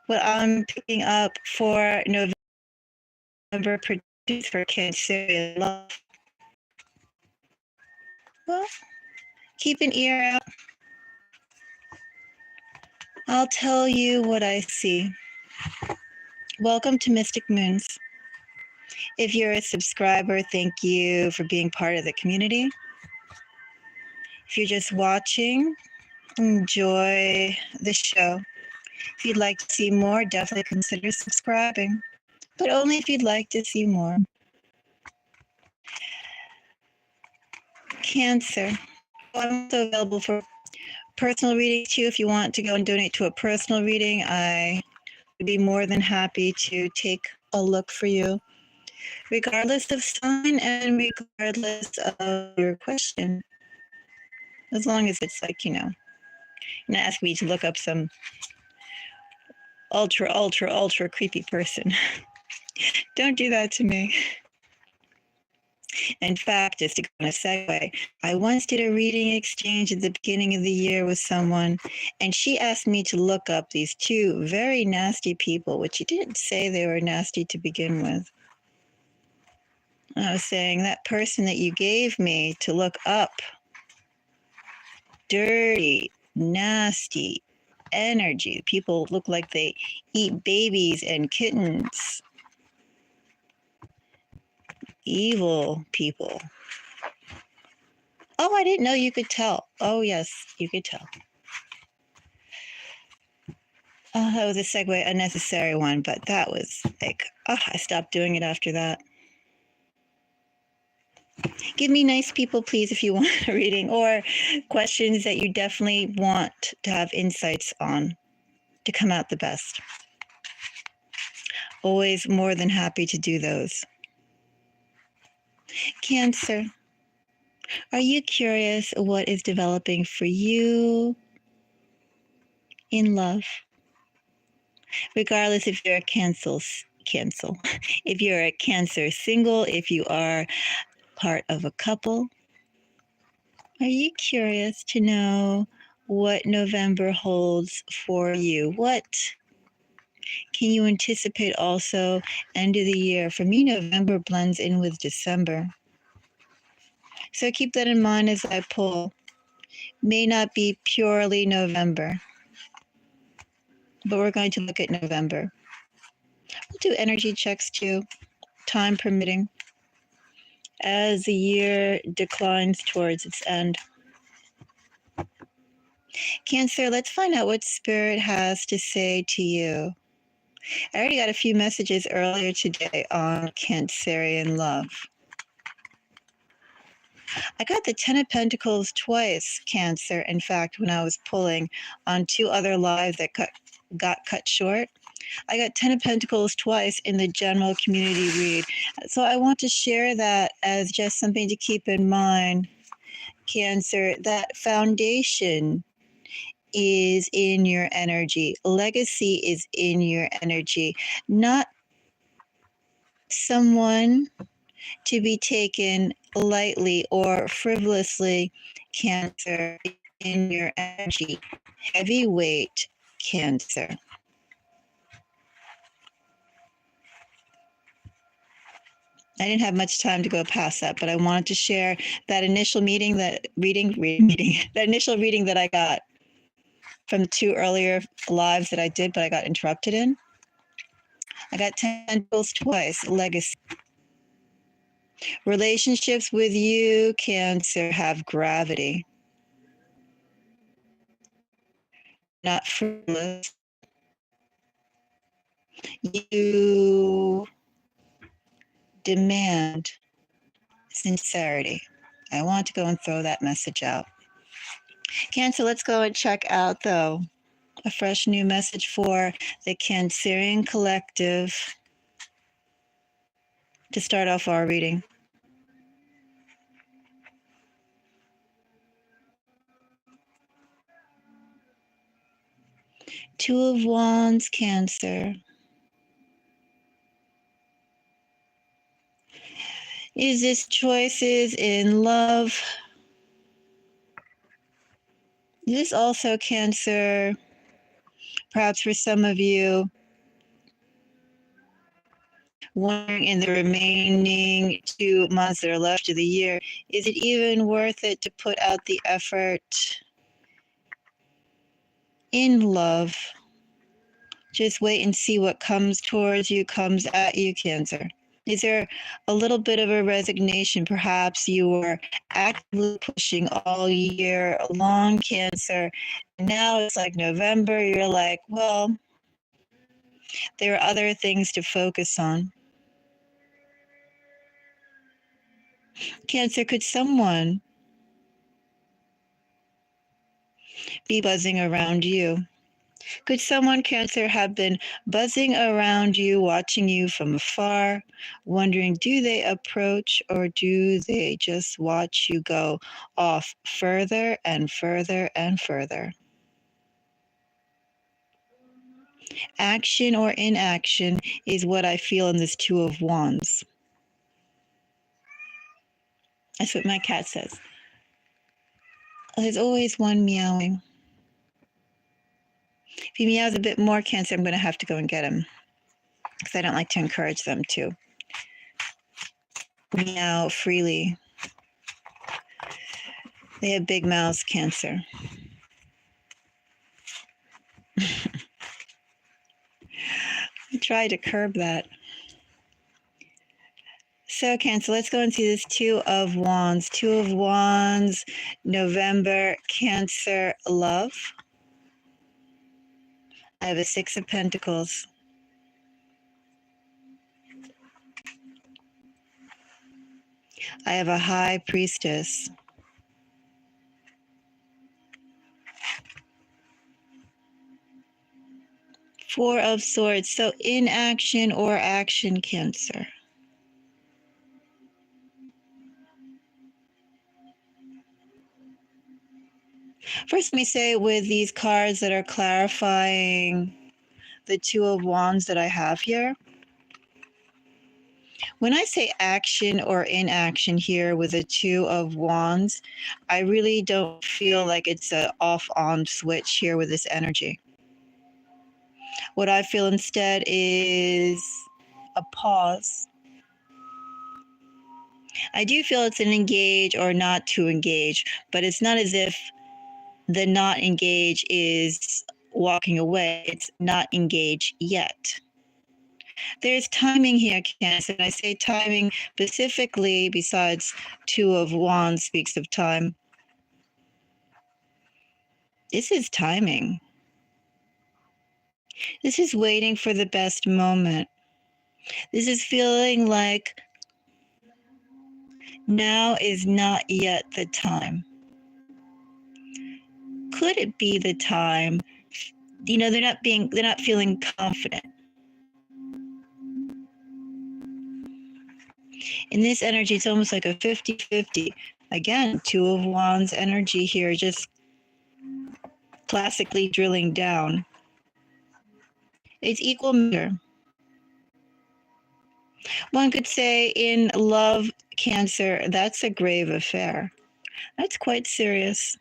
what I'm picking up for November predictions for Cancerian love. Well, keep an ear out. I'll tell you what I see. Welcome to Mystic Moons. If you're a subscriber, thank you for being part of the community. If you're just watching, enjoy the show. If you'd like to see more, definitely consider subscribing, but only if you'd like to see more. Cancer. I'm also available for personal readings too. If you want to go and donate to a personal reading, I would be more than happy to take a look for you, regardless of sign and regardless of your question. As long as it's like, you're not asking me to look up some ultra creepy person. Don't do that to me. In fact, just to go on a segue, I once did a reading exchange at the beginning of the year with someone, and she asked me to look up these two very nasty people, which she didn't say they were nasty to begin with. And I was saying, that person that you gave me to look up, dirty, nasty energy. People look like they eat babies and kittens. Evil people. Oh, I didn't know you could tell. Oh, yes, you could tell. Oh, that was a segue, unnecessary one, but that was like, I stopped doing it after that. Give me nice people, please, if you want a reading, or questions that you definitely want to have insights on to come out the best. Always more than happy to do those. Cancer. Are you curious what is developing for you in love? Regardless if you're a cancel. If you're a Cancer single, if you are part of a couple, are you curious to know what November holds for you? What can you anticipate also end of the year? For me, November blends in with December. So keep that in mind as I pull. May not be purely November, but we're going to look at November. We'll do energy checks too, time permitting, as the year declines towards its end. Cancer, let's find out what Spirit has to say to you. I already got a few messages earlier today on Cancerian love. I got the Ten of Pentacles twice, Cancer, in fact, when I was pulling on two other lives that got cut short. I got Ten of Pentacles twice in the general community read. So I want to share that as just something to keep in mind, Cancer, that foundation is in your energy. Legacy is in your energy. Not someone to be taken lightly or frivolously, Cancer, in your energy. Heavyweight, Cancer. I didn't have much time to go past that, but I wanted to share that initial that initial reading that I got from the two earlier lives that I did, but I got interrupted in. I got Ten of Pentacles twice, legacy. Relationships with you, Cancer, have gravity. Not frivolous. You demand sincerity. I want to go and throw that message out. Cancer, let's go and check out, though, a fresh new message for the Cancerian collective to start off our reading. Two of Wands, Cancer. Is this choices in love? Is this also, Cancer, Perhaps for some of you, wondering in the remaining 2 months that are left of the year, is it even worth it to put out the effort in love? Just wait and see what comes towards you, comes at you, Cancer. Is there a little bit of a resignation? Perhaps you were actively pushing all year long, Cancer. Now it's like November, you're like, well, there are other things to focus on. Cancer, could someone be buzzing around you? Could someone, Cancer, have been buzzing around you, watching you from afar, wondering, do they approach or do they just watch you go off further and further and further? Action or inaction is what I feel in this Two of Wands. That's what my cat says. There's always one meowing. If he meows a bit more, Cancer, I'm going to have to go and get him because I don't like to encourage them to meow freely. They have big mouths, Cancer. Try to curb that. So, Cancer, let's go and see this Two of Wands. Two of Wands, November, Cancer, love. I have a Six of Pentacles. I have a High Priestess. Four of Swords. So, inaction or action, Cancer. First, let me say with these cards that are clarifying the Two of Wands that I have here, when I say action or inaction here with the Two of Wands, I really don't feel like it's an off-on switch here with this energy. What I feel instead is a pause. I do feel it's an engage or not to engage, but it's not as if the not engage is walking away. It's not engage yet. There's timing here, Cancer, and I say timing specifically besides Two of Wands speaks of time. This is timing. This is waiting for the best moment. This is feeling like now is not yet the time. Could it be the time? You know, they're not feeling confident. In this energy, it's almost like a 50-50. Again, Two of Wands energy here, just classically drilling down. It's equal measure. One could say in love, Cancer, that's a grave affair. That's quite serious.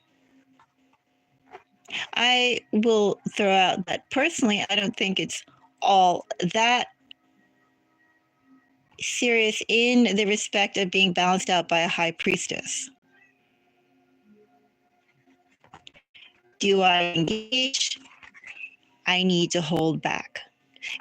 I will throw out that personally, I don't think it's all that serious in the respect of being balanced out by a High Priestess. Do I engage? I need to hold back.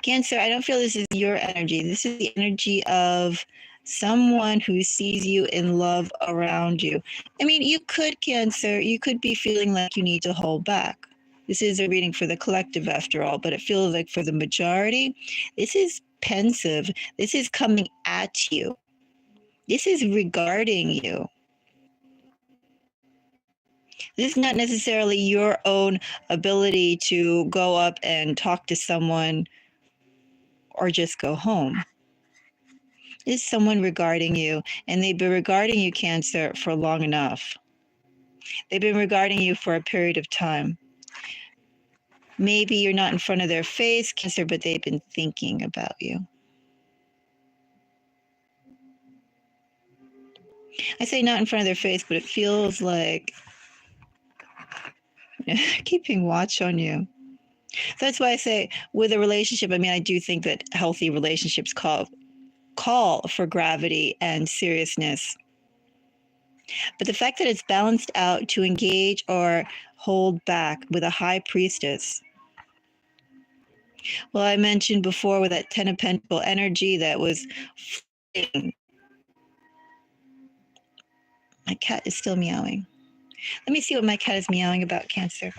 Cancer, I don't feel this is your energy. This is the energy of someone who sees you in love around you. I mean, you could, Cancer, you could be feeling like you need to hold back. This is a reading for the collective after all, but it feels like for the majority, this is pensive. This is coming at you. This is regarding you. This is not necessarily your own ability to go up and talk to someone or just go home. Is someone regarding you, and they've been regarding you, Cancer, for long enough. They've been regarding you for a period of time. Maybe you're not in front of their face, Cancer, but they've been thinking about you. I say not in front of their face, but it feels like keeping watch on you. That's why I say with a relationship, I mean, I do think that healthy relationships call for gravity and seriousness. But the fact that it's balanced out to engage or hold back with a high priestess. Well, I mentioned before with that Ten of Pentacle energy that was floating. My cat is still meowing. Let me see what my cat is meowing about, Cancer.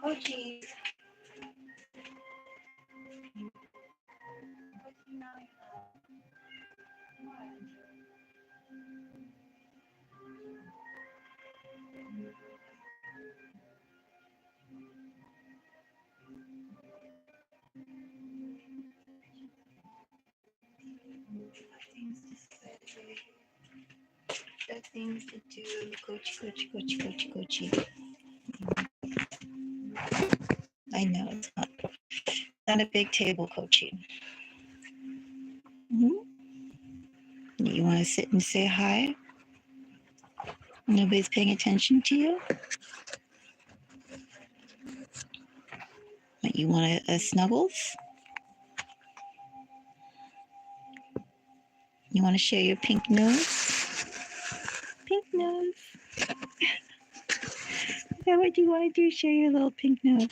Oh, geez. Things to do. Coachy. I know it's not a big table, Coachy. You want to sit and say hi? Nobody's paying attention to you? You want a snuggles? You want to share your pink nose? Pink nose. Is that what you want to do? Share your little pink nose?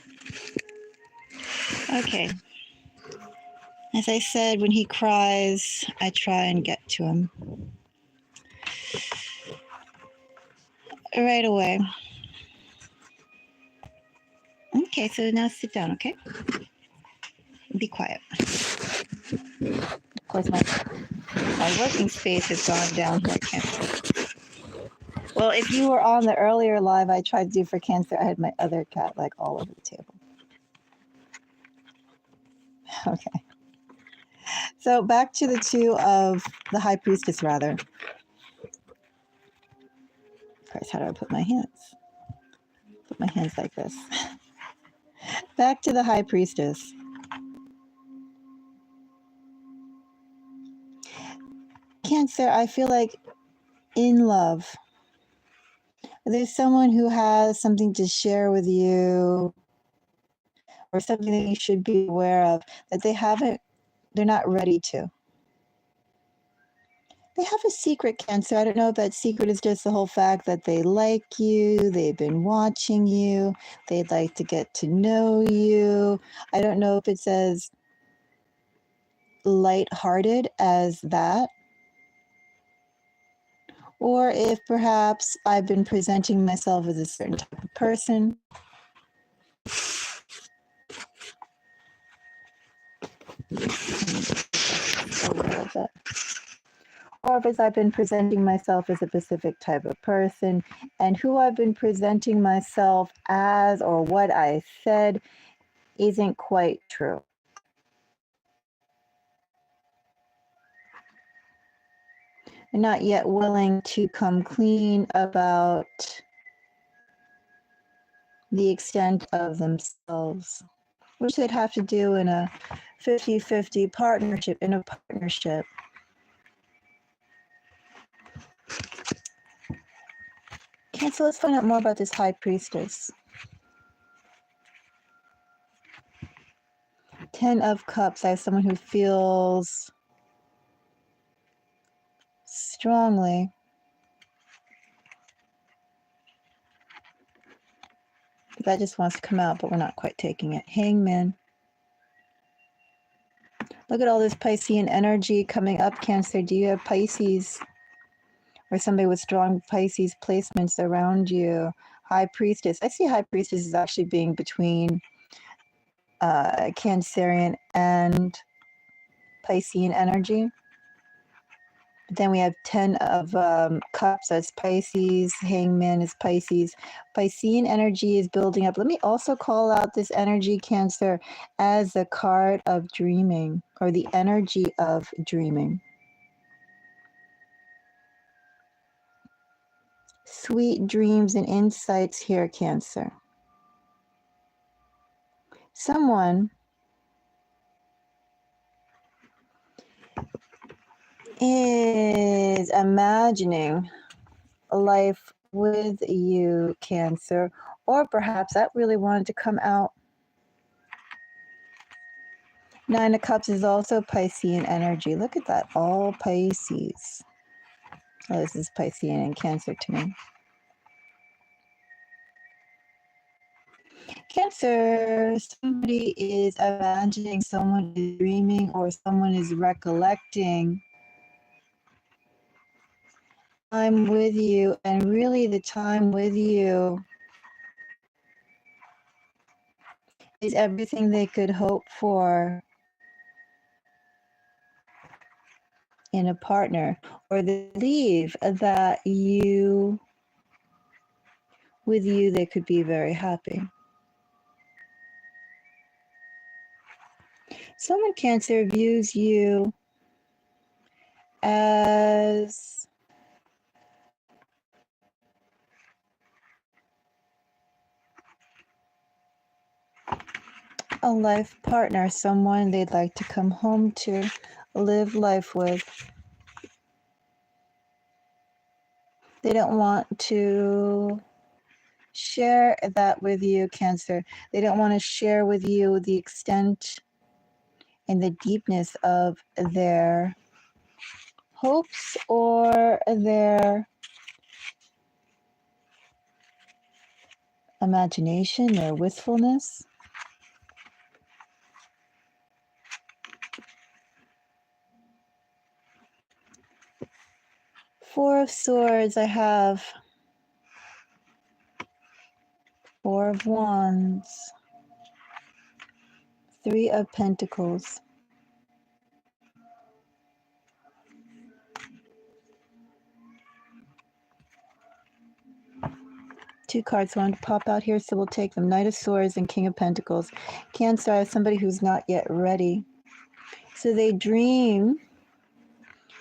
Okay. As I said, when he cries, I try and get to him. Right away. Okay, so now sit down, okay? Be quiet. Of course, my working space has gone down here, Cancer. Well, if you were on the earlier live I tried to do for Cancer, I had my other cat like all over the table. Okay. So back to the two of the High Priestess, rather. Of course, how do I put my hands? Put my hands like this. Back to the High Priestess. Cancer, I feel like in love, there's someone who has something to share with you or something that you should be aware of that they're not ready to. They have a secret, Cancer. I don't know if that secret is just the whole fact that they like you, they've been watching you, they'd like to get to know you. I don't know if it's as lighthearted as that, or if perhaps I've been presenting myself as a certain type of person. A little bit. Or if it's I've been presenting myself as a specific type of person, and who I've been presenting myself as or what I said isn't quite true. They're not yet willing to come clean about the extent of themselves, which they'd have to do in a 50-50 partnership, Okay, so let's find out more about this High Priestess. 10 of Cups, I have someone who feels strongly that just wants to come out, but we're not quite taking it. Hangman. Look at all this Piscean energy coming up, Cancer. Do you have Pisces or somebody with strong Pisces placements around you? High Priestess. I see High Priestess is actually being between Cancerian and Piscean energy. Then we have 10 of Cups, that's Pisces. Hangman is Pisces. Piscean energy is building up. Let me also call out this energy, Cancer, as the card of dreaming, or the energy of dreaming. Sweet dreams and insights here, Cancer. Someone is imagining a life with you, Cancer, or perhaps that really wanted to come out. Nine of Cups is also Piscean energy. Look at that, all Pisces. Oh, this is Piscean and Cancer to me. Cancer, somebody is imagining, someone is dreaming, or someone is recollecting time with you, and really the time with you is everything they could hope for in a partner, or they believe that with you they could be very happy. Someone, Cancer, views you as a life partner, someone they'd like to come home to, live life with. They don't want to share that with you, Cancer. They don't want to share with you the extent and the deepness of their hopes or their imagination or wistfulness. Four of Swords, I have Four of Wands, Three of Pentacles. Two cards wanted to pop out here, so we'll take them. Knight of Swords and King of Pentacles. Cancer, I have somebody who's not yet ready. So they dream.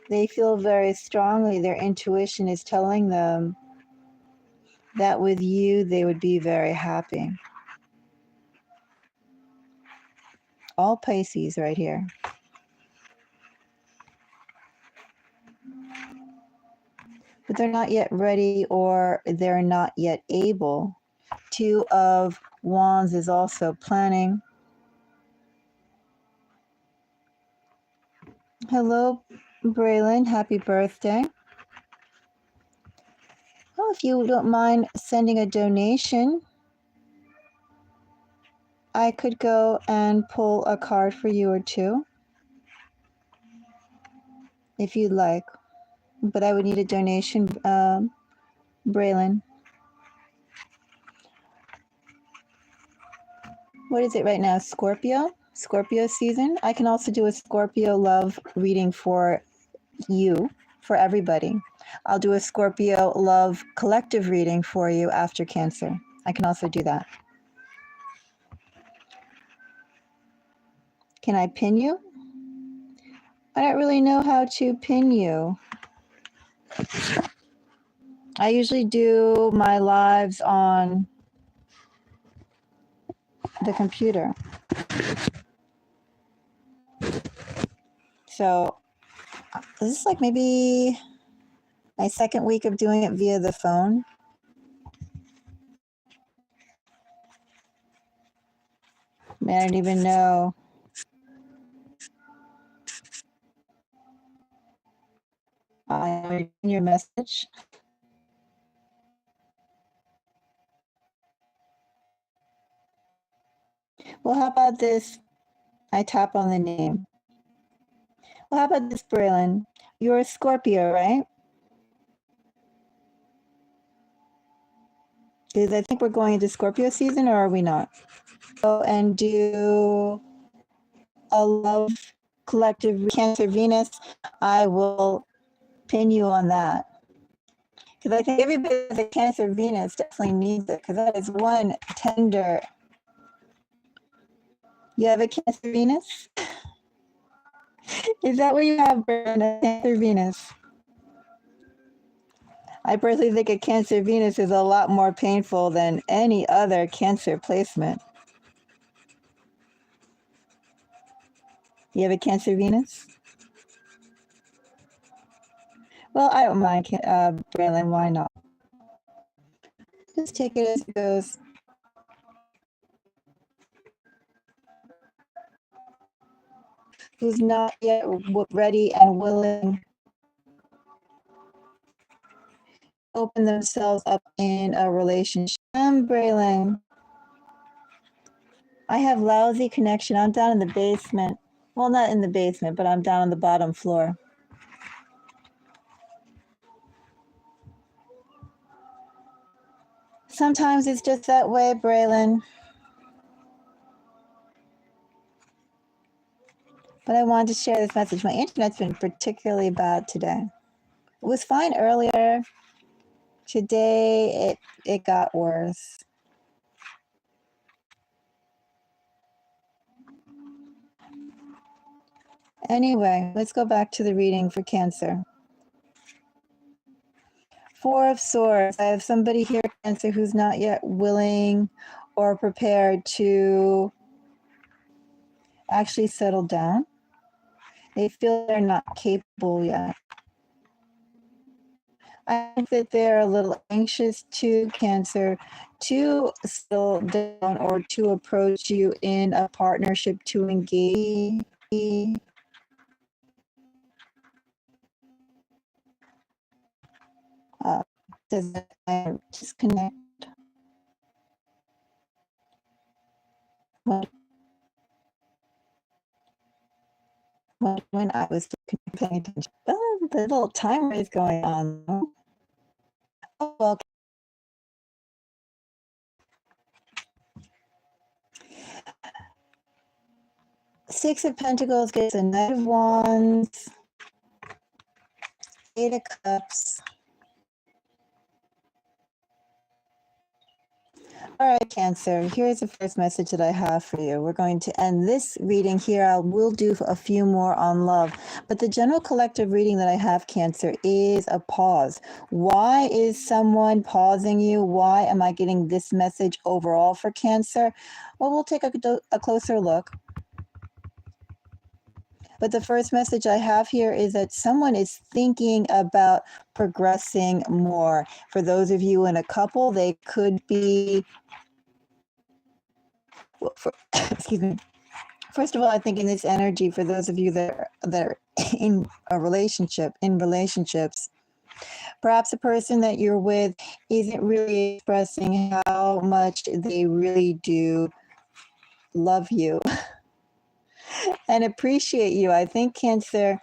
They feel very strongly, their intuition is telling them that with you, they would be very happy. All Pisces right here. But they're not yet ready, or they're not yet able. Two of Wands is also planning. Hello, Braylon. Happy birthday. Well, if you don't mind sending a donation, I could go and pull a card for you or two, if you'd like. But I would need a donation, Braylon. What is it right now? Scorpio? Scorpio season? I can also do a Scorpio love reading for you, for everybody. I'll do a Scorpio love collective reading for you after Cancer. I can also do that. Can I pin you? I don't really know how to pin you. I usually do my lives on the computer. So this is like maybe my second week of doing it via the phone. Man, I don't even know. I'm reading your message. Well, how about this? I tap on the name. Well, how about this, Braylon? You're a Scorpio, right? Because I think we're going into Scorpio season, or are we not? Go and do a love collective Cancer Venus. I will pin you on that. Because I think everybody with a Cancer Venus definitely needs it, because that is one tender. You have a Cancer Venus? Is that what you have, Braylon, a Cancer Venus? I personally think a Cancer Venus is a lot more painful than any other Cancer placement. You have a Cancer Venus? Well, I don't mind, Braylon. Why not? Just take it as it goes. Who's not yet ready and willing open themselves up in a relationship. Braylon. I have lousy connection. I'm down in the basement. Well, not in the basement, but I'm down on the bottom floor. Sometimes it's just that way, Braylon. But I wanted to share this message. My internet's been particularly bad today. It was fine earlier. Today, it got worse. Anyway, let's go back to the reading for Cancer. Four of Swords. I have somebody here, Cancer, who's not yet willing or prepared to actually settle down. They feel they're not capable yet. I think that they're a little anxious to, Cancer, to settle down or to approach you in a partnership to engage. Does that disconnect? When I was paying attention, oh, the little timer is going on. Oh, well. Six of Pentacles gets a Knight of Wands, Eight of Cups. All right, Cancer, here's the first message that I have for you. We're going to end this reading here. I will do a few more on love, but the general collective reading that I have, Cancer, is a pause. Why is someone pausing you? Why am I getting this message overall for Cancer? Well, we'll take a closer look. But the first message I have here is that someone is thinking about progressing more. For those of you in a couple, they could be, excuse me. First of all, I think in this energy, for those of you that are in a relationship, in relationships, perhaps the person that you're with isn't really expressing how much they really do love you and appreciate you. I think, Cancer,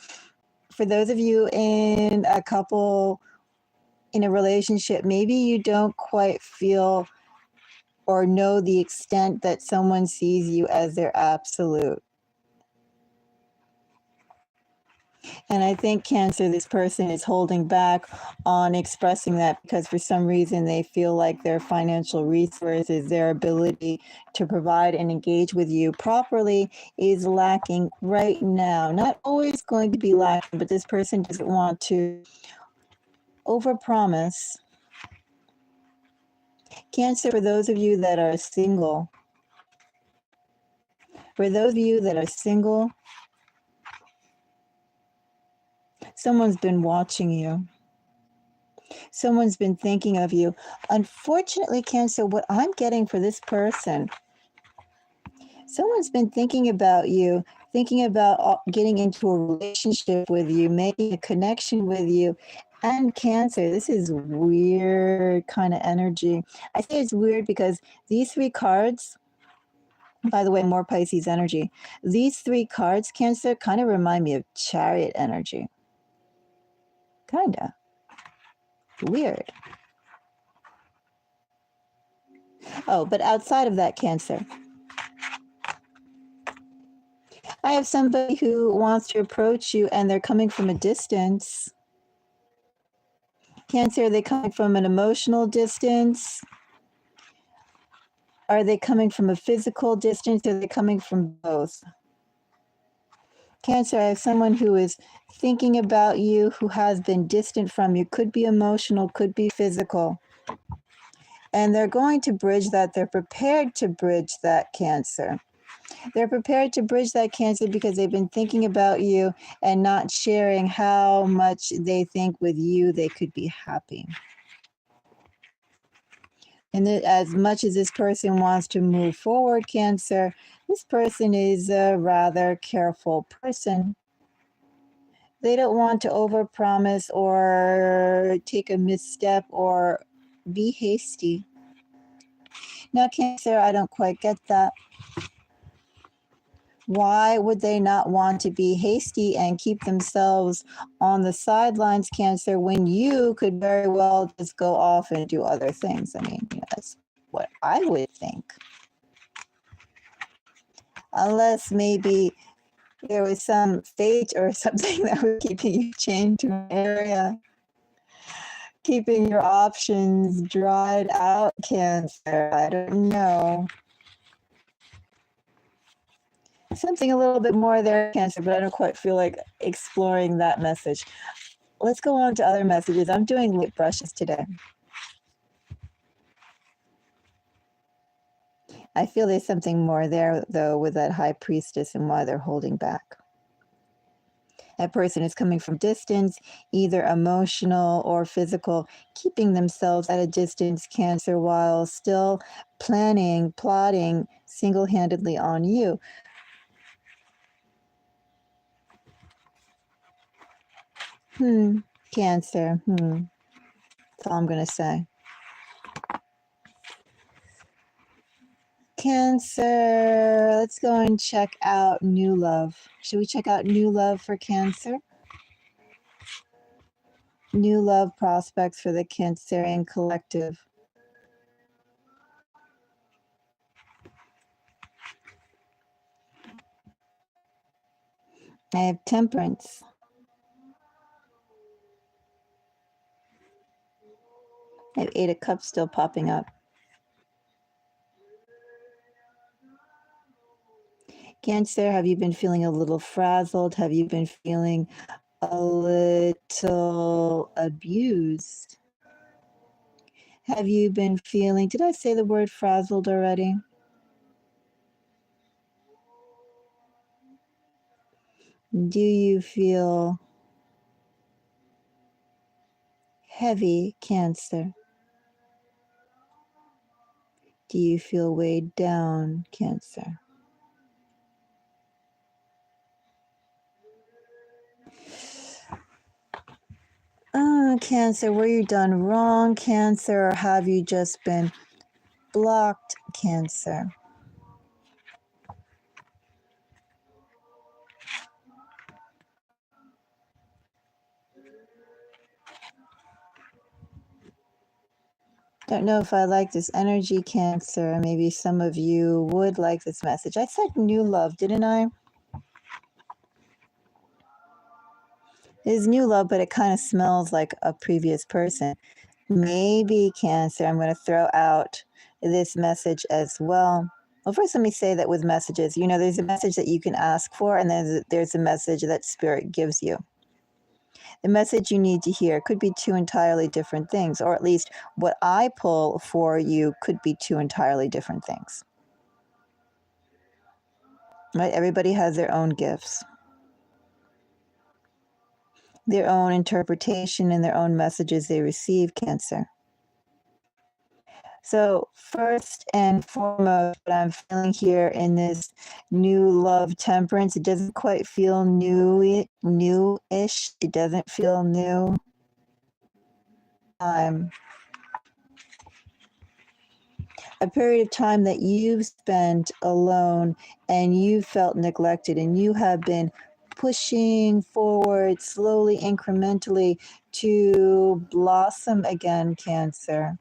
for those of you in a couple, in a relationship, maybe you don't quite feel or know the extent that someone sees you as their absolute. And I think, Cancer, this person is holding back on expressing that because for some reason they feel like their financial resources, their ability to provide and engage with you properly is lacking right now. Not always going to be lacking, but this person doesn't want to overpromise. Cancer, for those of you that are single, someone's been watching you. Someone's been thinking of you. Unfortunately, Cancer, what I'm getting for this person, someone's been thinking about you, thinking about getting into a relationship with you, making a connection with you. And Cancer, this is weird kind of energy. I say it's weird because these three cards, by the way, more Pisces energy. These three cards, Cancer, kind of remind me of Chariot energy. Kind of. Weird. Oh, but outside of that, Cancer, I have somebody who wants to approach you and they're coming from a distance. Cancer, are they coming from an emotional distance? Are they coming from a physical distance? Are they coming from both? Cancer, I have someone who is thinking about you, who has been distant from you. Could be emotional, could be physical. And they're going to bridge that. They're prepared to bridge that, Cancer. They're prepared to bridge that, Cancer, because they've been thinking about you and not sharing how much they think with you they could be happy. And as much as this person wants to move forward, Cancer, this person is a rather careful person. They don't want to overpromise or take a misstep or be hasty. Now, Cancer, I don't quite get that. Why would they not want to be hasty and keep themselves on the sidelines, Cancer, when you could very well just go off and do other things? I mean, that's what I would think. Unless maybe there was some fate or something that was keeping you chained to an area, keeping your options dried out, Cancer. I don't know. Something a little bit more there, Cancer, but I don't quite feel like exploring that message. Let's go on to other messages. I'm doing lip brushes today. I feel there's something more there, though, with that high priestess and why they're holding back. That person is coming from distance, either emotional or physical, keeping themselves at a distance, Cancer, while still plotting single-handedly on you. Cancer, that's all I'm going to say. Cancer, let's go and check out new love. Should we check out new love for Cancer? New love prospects for the Cancerian collective. I have Temperance. I have Eight of Cups still popping up. Cancer, have you been feeling a little frazzled? Have you been feeling a little abused? Have you been feeling, did I say the word frazzled already? Do you feel heavy, Cancer? Do you feel weighed down, Cancer? Cancer, were you done wrong, Cancer, or have you just been blocked, Cancer? Don't know if I like this energy, Cancer. Maybe some of you would like this message. I said new love, didn't I? It is new love, but it kind of smells like a previous person. Maybe, Cancer, I'm going to throw out this message as well. Well, first, let me say that with messages, there's a message that you can ask for, and there's a message that Spirit gives you. The message you need to hear could be two entirely different things, or at least what I pull for you could be two entirely different things. Right? Everybody has their own gifts, their own interpretation, and their own messages they receive, Cancer. So first and foremost, what I'm feeling here in this new love Temperance, it doesn't quite feel new-ish. It doesn't feel new. A period of time that you've spent alone and you felt neglected, and you have been pushing forward slowly, incrementally to blossom again, Cancer.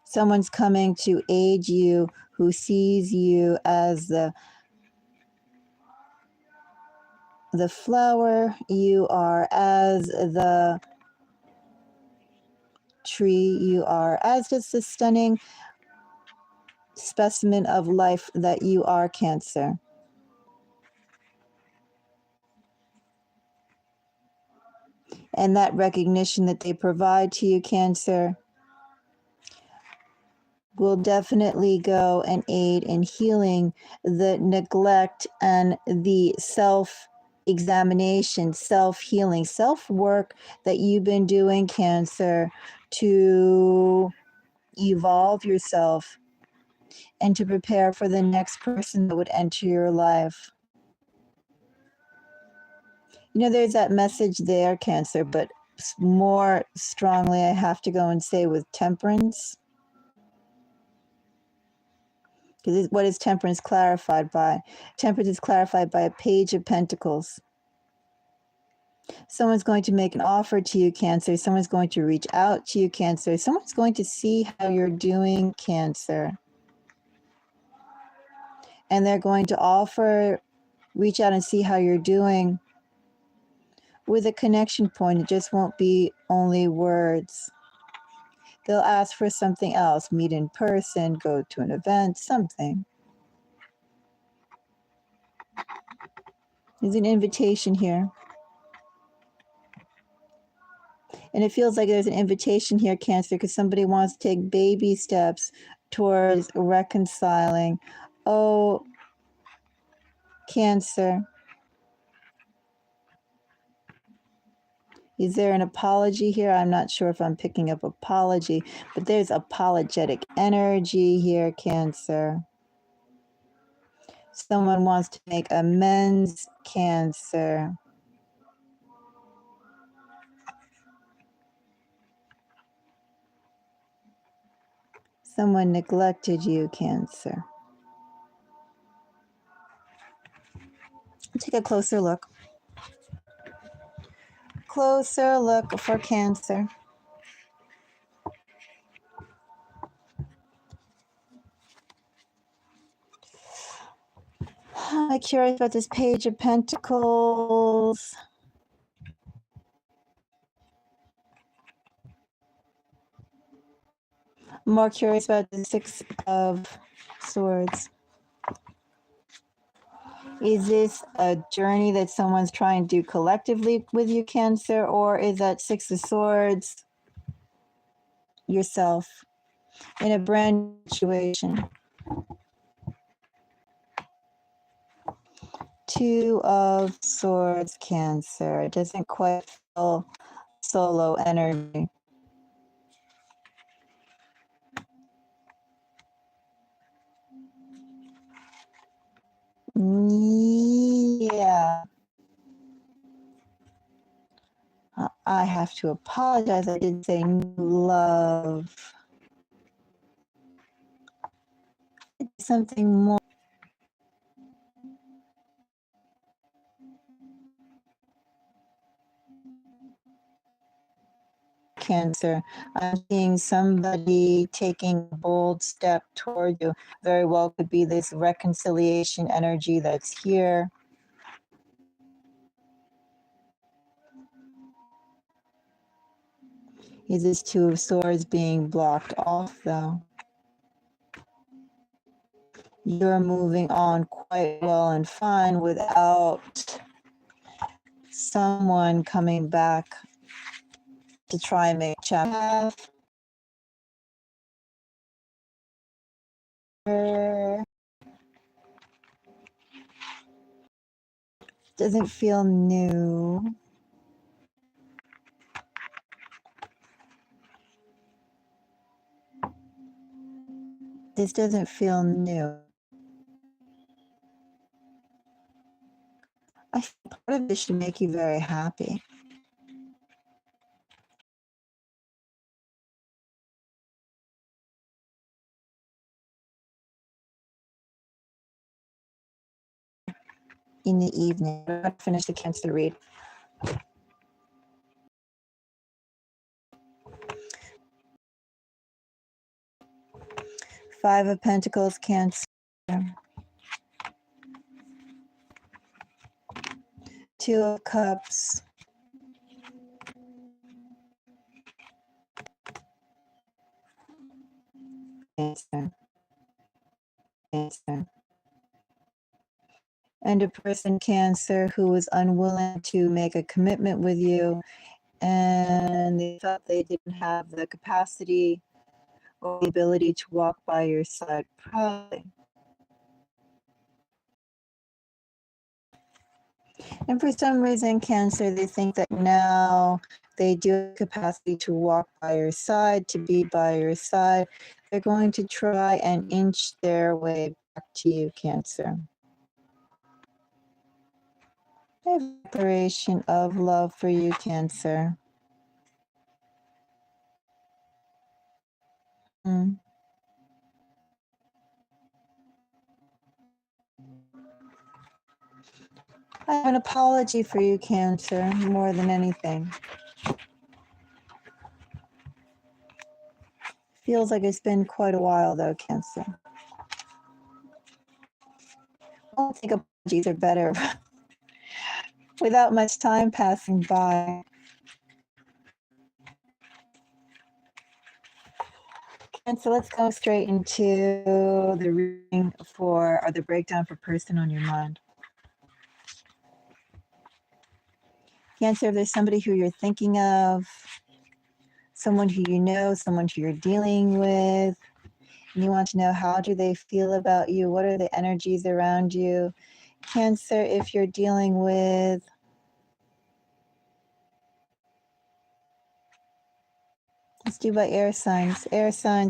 Someone's coming to aid you who sees you as the flower, you are as the tree, you are as just the stunning specimen of life that you are, Cancer. And that recognition that they provide to you, Cancer, will definitely go and aid in healing the neglect and the self examination, self-healing, self-work that you've been doing, Cancer, to evolve yourself and to prepare for the next person that would enter your life. You know, there's that message there, Cancer, but more strongly, I have to go and say with temperance. Because what is temperance clarified by? Temperance is clarified by a page of pentacles. Someone's going to make an offer to you, Cancer. Someone's going to reach out to you, Cancer. Someone's going to see how you're doing, Cancer. And they're going to reach out and see how you're doing with a connection point. It just won't be only words. They'll ask for something else, meet in person, go to an event, something. There's an invitation here. And it feels like there's an invitation here, Cancer, because somebody wants to take baby steps towards reconciling. Oh, Cancer. Is there an apology here? I'm not sure if I'm picking up apology, but there's apologetic energy here, Cancer. Someone wants to make amends, Cancer. Someone neglected you, Cancer. Take a closer look. Closer look for Cancer. I'm curious about this Page of Pentacles. I'm more curious about the Six of Swords. Is this a journey that someone's trying to do collectively with you, Cancer, or is that Six of Swords yourself in a brand new situation? Two of Swords, Cancer. It doesn't quite feel solo energy. Yeah. I have to apologize. I did say new love. Something more. Cancer. I'm seeing somebody taking a bold step toward you. Very well could be this reconciliation energy that's here. Is this Two of Swords being blocked off, though? You're moving on quite well and fine without someone coming back to try and make chapter. Doesn't feel new. This doesn't feel new. I think part of this should make you very happy. In the evening, I'm going to finish the Cancer read. Five of Pentacles, Cancer. Two of Cups. Cancer. Cancer. And a person, Cancer, who was unwilling to make a commitment with you, and they thought they didn't have the capacity or the ability to walk by your side proudly. And for some reason, Cancer, they think that now they do have capacity to walk by your side, to be by your side. They're going to try and inch their way back to you, Cancer. A declaration of love for you, Cancer. Mm. I have an apology for you, Cancer, more than anything. Feels like it's been quite a while, though, Cancer. I think apologies are better without much time passing by. And so let's go straight into the reading for, or the breakdown for person on your mind. Cancer, if there's somebody who you're thinking of, someone who you know, someone who you're dealing with, and you want to know how do they feel about you, what are the energies around you. Cancer, if you're dealing with let's do by air signs,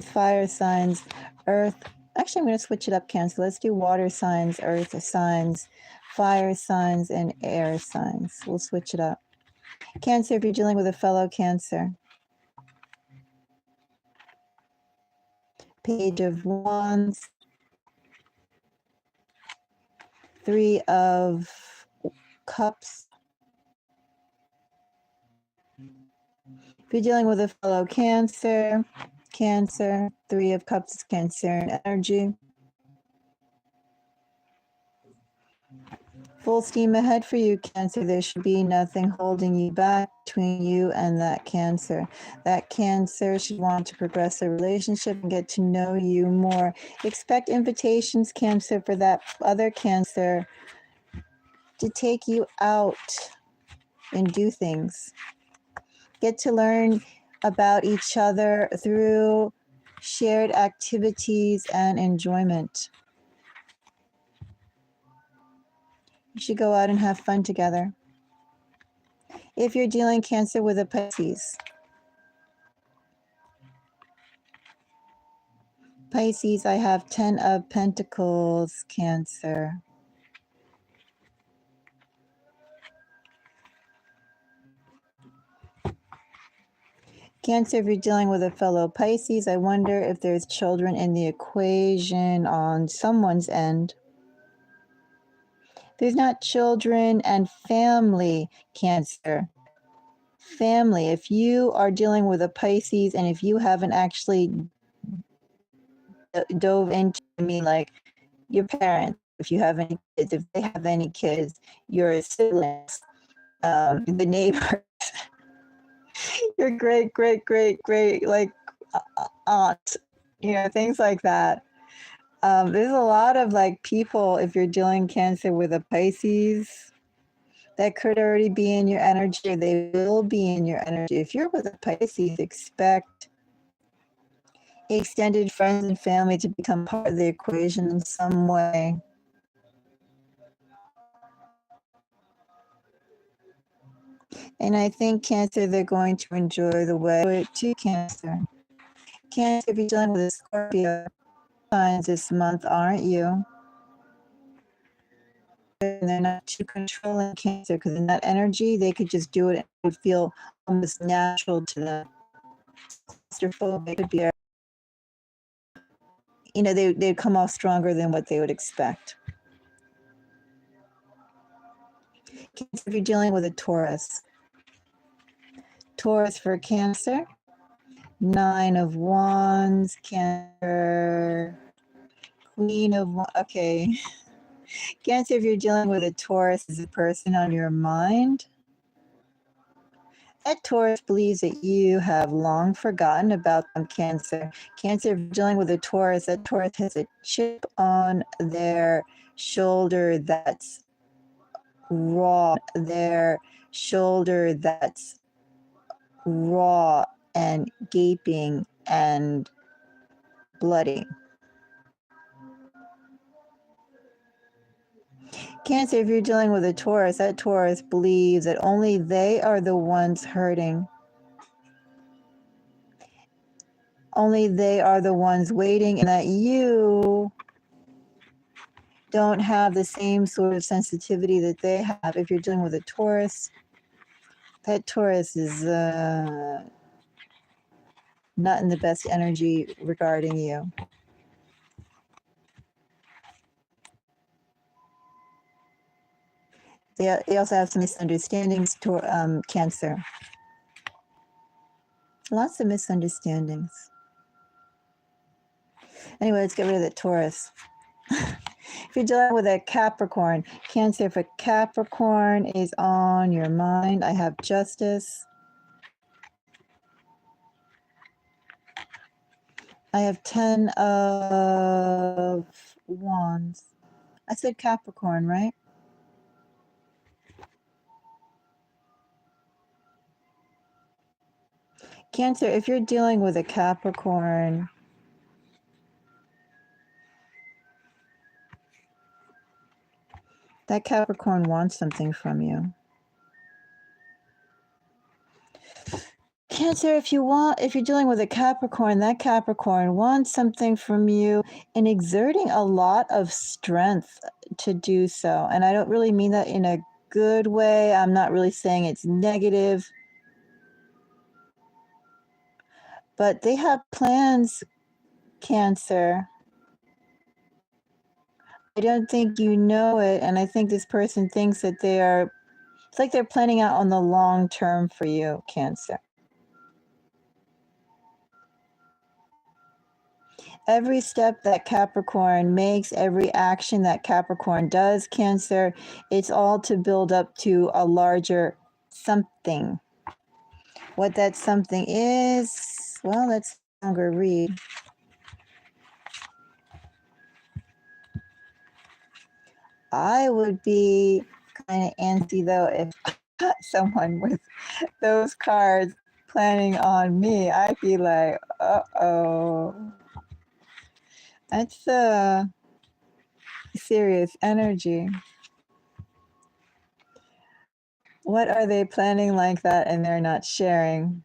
fire signs, earth. Actually, I'm going to switch it up, Cancer. Let's do water signs, earth signs, fire signs, and air signs. We'll switch it up. Cancer, if you're dealing with a fellow Cancer. Page of Wands. 3 of Cups. If you're dealing with a fellow Cancer, 3 of Cups is Cancerian energy. Full steam ahead for you, Cancer. There should be nothing holding you back between you and that Cancer. That Cancer should want to progress a relationship and get to know you more. Expect invitations, Cancer, for that other Cancer to take you out and do things. Get to learn about each other through shared activities and enjoyment. You should go out and have fun together. If you're dealing Cancer with a Pisces. Pisces, I have 10 of Pentacles, Cancer. Cancer, if you're dealing with a fellow Pisces, I wonder if there's children in the equation on someone's end. There's not children and family, Cancer. Family, if you are dealing with a Pisces and if you haven't actually dove into like your parents, if you have any kids, if they have any kids, your siblings, the neighbors, your great, like aunt, things like that. There's a lot of like people, if you're dealing Cancer with a Pisces, that could already be in your energy, or they will be in your energy. If you're with a Pisces, expect extended friends and family to become part of the equation in some way. And I think Cancer, they're going to enjoy the way to Cancer. Cancer, if you're dealing with a Scorpio signs this month, aren't you? And they're not too controlling Cancer, because in that energy, they could just do it and it would feel almost natural to them. Claustrophobic could be, they'd come off stronger than what they would expect. Cancer, if you're dealing with a Taurus. Taurus for Cancer. 9 of Wands, Cancer. Queen of Wands. Okay. Cancer, if you're dealing with a Taurus, is a person on your mind. That Taurus believes that you have long forgotten about them, Cancer. Cancer, if you're dealing with a Taurus, that Taurus has a chip on their shoulder that's raw, their shoulder that's raw and gaping and bloody. Cancer, if you're dealing with a Taurus, that Taurus believes that only they are the ones hurting. Only they are the ones waiting, and that you don't have the same sort of sensitivity that they have. If you're dealing with a Taurus, that Taurus is not in the best energy regarding you. They also have some misunderstandings to Cancer. Lots of misunderstandings. Anyway, let's get rid of the Taurus. If you're dealing with a Capricorn, Cancer, if a Capricorn is on your mind, I have Justice. I have 10 of Wands. I said Capricorn, right? Cancer, if you're dealing with a Capricorn, that Capricorn wants something from you. Cancer, if you're dealing with a Capricorn, that Capricorn wants something from you and exerting a lot of strength to do so. And I don't really mean that in a good way. I'm not really saying it's negative. But they have plans, Cancer. I don't think you know it, and I think this person thinks that it's like they're planning out on the long term for you, Cancer. Every step that Capricorn makes, every action that Capricorn does, Cancer, it's all to build up to a larger something. What that something is, well, let's no longer read. I would be kind of antsy, though, if someone with those cards planning on me. I'd be like, uh-oh. That's a serious energy. What are they planning like that and they're not sharing,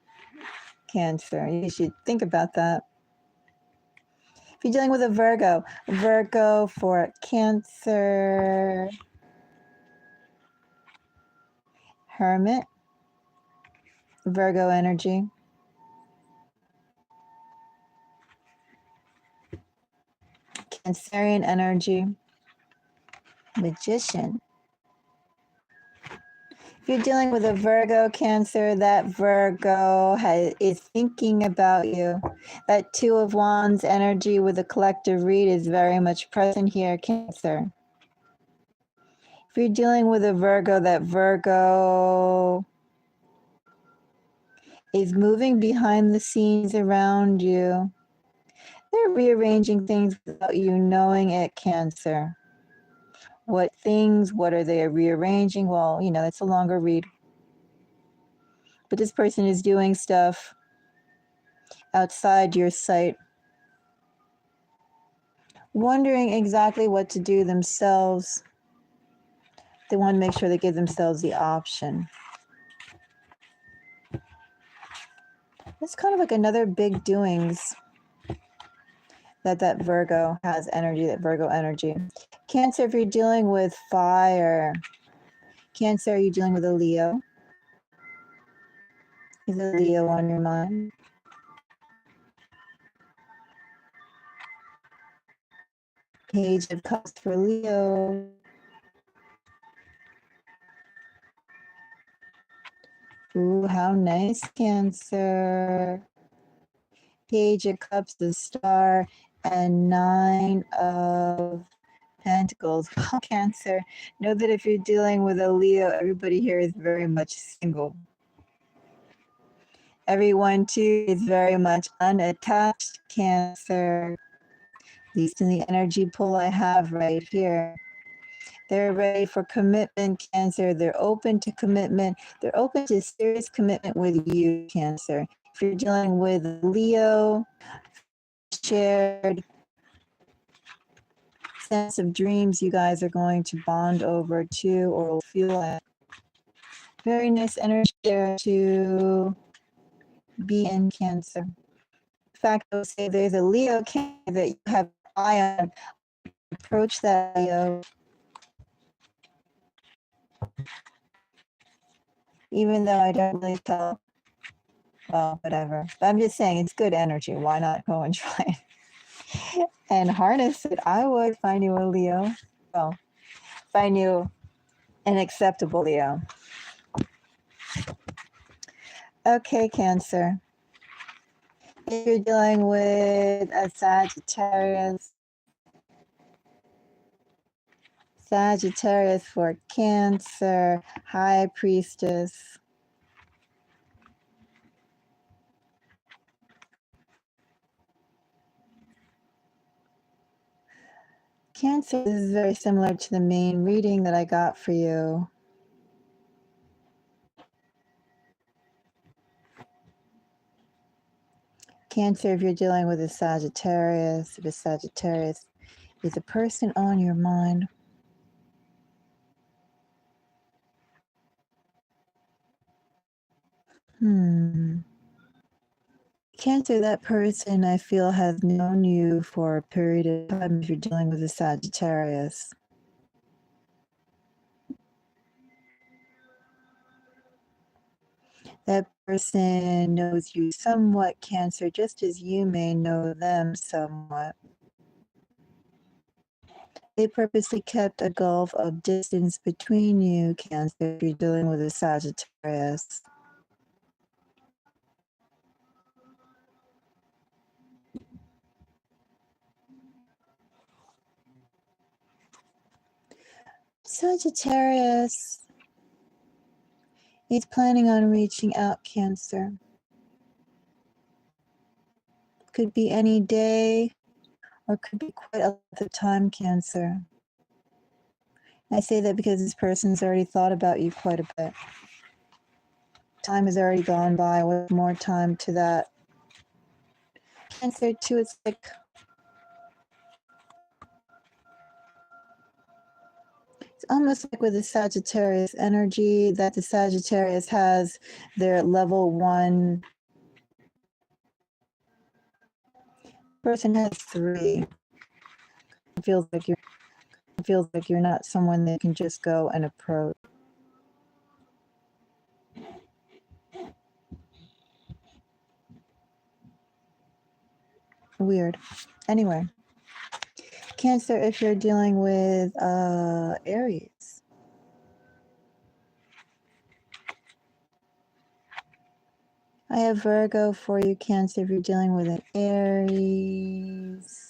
Cancer? You should think about that. If you're dealing with a Virgo for Cancer, Hermit, Virgo energy. Cancerian energy, Magician. If you're dealing with a Virgo, Cancer, that Virgo is thinking about you. That Two of Wands energy with a collective read is very much present here, Cancer. If you're dealing with a Virgo, that Virgo is moving behind the scenes around you. They're rearranging things without you knowing it, Cancer. What things? What are they rearranging? Well, that's a longer read. But this person is doing stuff outside your sight, wondering exactly what to do themselves. They want to make sure they give themselves the option. It's kind of like another big doings that Virgo has energy, that Virgo energy. Cancer, if you're dealing with fire. Cancer, are you dealing with a Leo? Is a Leo on your mind? Page of Cups for Leo. Ooh, how nice, Cancer. Page of Cups, the Star, and 9 of Pentacles. Well, Cancer, know that if you're dealing with a Leo, everybody here is very much single. Everyone, too, is very much unattached, Cancer. At least in the energy pool I have right here. They're ready for commitment, Cancer. They're open to commitment. They're open to serious commitment with you, Cancer. If you're dealing with Leo, shared sense of dreams you guys are going to bond over too, or will feel like. Very nice energy there to be in Cancer. In fact, I would say there's a Leo Cancer that you have an eye on. Approach that Leo. Even though I don't really tell, well, whatever. But I'm just saying it's good energy. Why not go and try it? And harness it. I would find you a Leo. Well, find you an acceptable Leo. Okay, Cancer. If you're dealing with a Sagittarius for Cancer, High Priestess. Cancer, this is very similar to the main reading that I got for you. Cancer, if you're dealing with a Sagittarius, if a Sagittarius is a person on your mind. Cancer, that person I feel has known you for a period of time if you're dealing with a Sagittarius. That person knows you somewhat, Cancer, just as you may know them somewhat. They purposely kept a gulf of distance between you, Cancer, if you're dealing with a Sagittarius. Sagittarius is planning on reaching out, Cancer. Could be any day or could be quite a lot of time, Cancer. I say that because this person's already thought about you quite a bit. Time has already gone by with more time to that. Cancer too, it's like it's almost like with the Sagittarius energy that the Sagittarius has their level 1. Person has 3. It feels like you're not someone that can just go and approach. Weird. Anyway, Cancer, if you're dealing with Aries. I have Virgo for you, Cancer, if you're dealing with an Aries.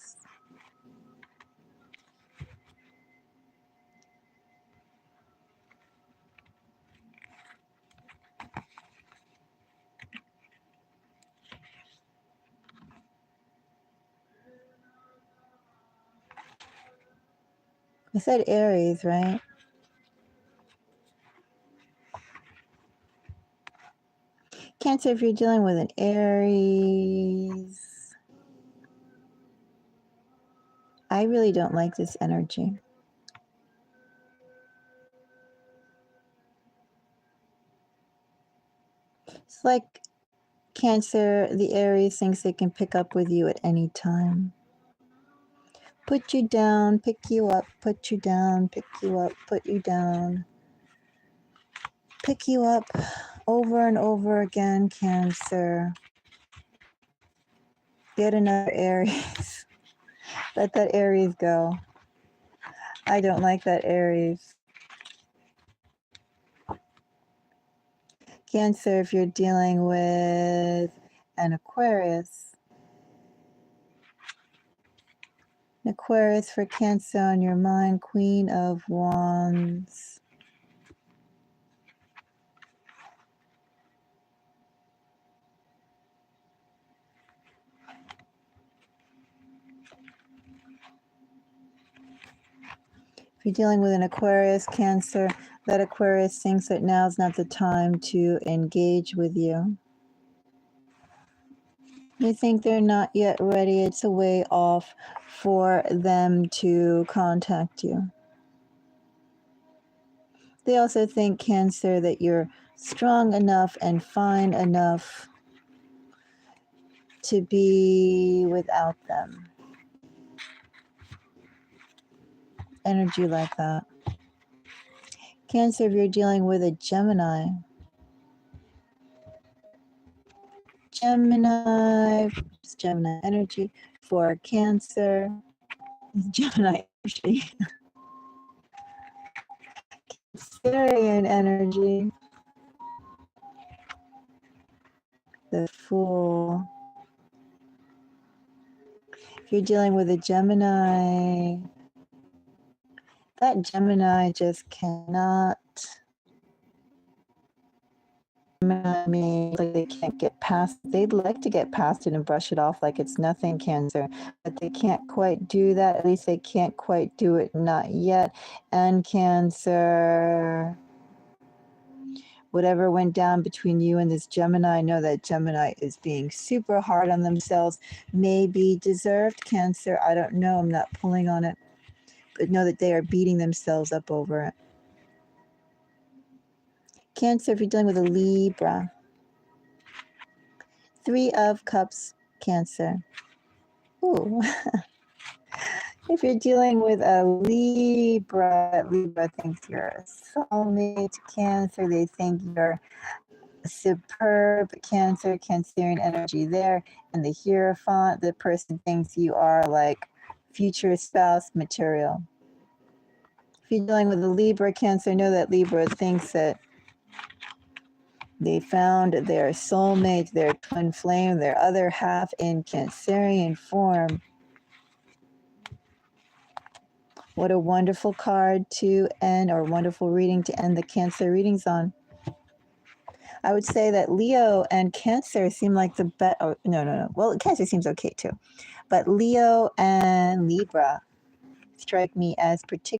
I said Aries, right? Cancer, if you're dealing with an Aries. I really don't like this energy. It's like Cancer, the Aries thinks they can pick up with you at any time. Put you down, pick you up, put you down, pick you up, put you down. Pick you up over and over again, Cancer. Get another Aries. Let that Aries go. I don't like that Aries. Cancer, if you're dealing with an Aquarius. An Aquarius for Cancer on your mind, Queen of Wands. If you're dealing with an Aquarius, Cancer, that Aquarius thinks that now's not the time to engage with you. They think they're not yet ready. It's a way off for them to contact you. They also think, Cancer, that you're strong enough and fine enough to be without them. Energy like that. Cancer, if you're dealing with a Gemini. Gemini energy for Cancer. Gemini energy. Cancerian energy. The Fool. If you're dealing with a Gemini, that Gemini just cannot. Like they can't get past. They'd like to get past it and brush it off like it's nothing, Cancer, but they can't quite do that. At least they can't quite do it, not yet. And Cancer, whatever went down between you and this Gemini, know that Gemini is being super hard on themselves. Maybe deserved, Cancer. I don't know. I'm not pulling on it. But know that they are beating themselves up over it. Cancer, if you're dealing with a Libra. 3 of Cups, Cancer. Ooh. If you're dealing with a Libra thinks you're a soulmate, Cancer. They think you're superb, Cancer, Cancerian energy there. And the Hierophant, the person thinks you are like future spouse material. If you're dealing with a Libra, Cancer, know that Libra thinks that they found their soulmate, their twin flame, their other half in Cancerian form. What a wonderful card to end, or wonderful reading to end the Cancer readings on. I would say that Leo and Cancer seem like the best. Oh, no. Well, Cancer seems okay too. But Leo and Libra strike me as particularly